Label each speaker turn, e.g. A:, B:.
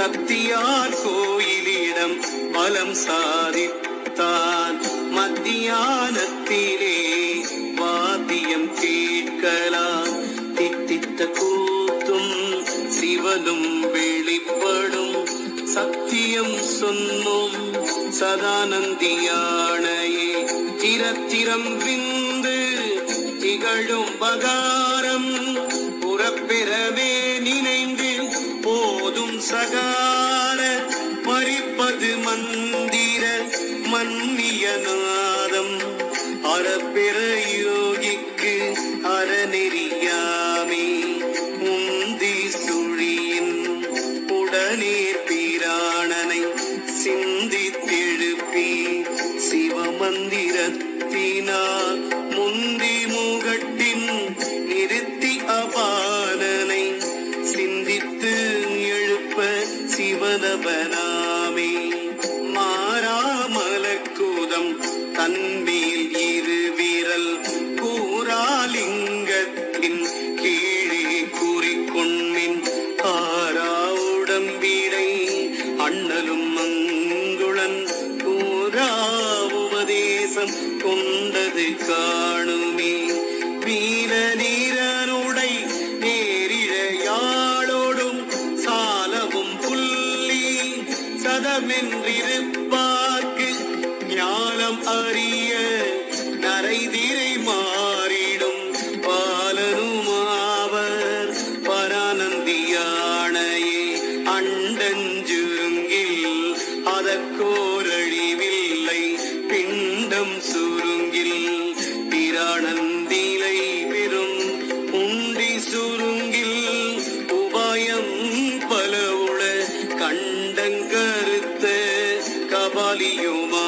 A: சத்தியார் கோயிலிடம் பலம் சாதித்தான். மத்தியானத்திலே வாத்தியம் கேட்கலாம். தித்தித்த கூத்தும் சிவனும் வெளிப்படும். சத்தியம் சொன்னோம் சதானந்தியானையே. திரத்திரம் விந்து திகழும் பகாரம் புறப்பெறவே நினைந்து போதும் சகார. மறிப்பது மந்திர மன்னியநாதம். அறப்பெற யோகிக்கு அறநெறியாமே. உந்தி சுழியின் உடனே பிராணனை சிந்தித்தெழுப்பி சிவமந்திரத்தினால் முந்தி முகட்டின் நிறுத்தி அபாலனை சிந்தித்து எழுப்ப சிவனபனாமே. மாறாமலக்கூதம் தன்மேல் இரு விரல் கூறாலிங்கத்தின் கீழே கூறிக்கொண்மின். ஆரா உடம்பிடை அண்ணலும் மங்குளன் கூறா உபதேசம் கொண்டது காணுமே. வீர நீரனுடை நேரிழையாளோடும் சாலவும் புள்ளி சதமென்றிருப்பார்க்கு ஞானம் அறிய நரைதிரை மாறிடும் பாலனுமாவர். பரானந்தியானையே அண்டஞ்சுருங்கில் அதற்கோரழிவில்லை. பிண்டம் சுருங்கில் பிராணந்திலை பெரும். உண்டி சுருங்கில் உபாயம் பலவுள கண்டங்கருத்த கபாலியுமா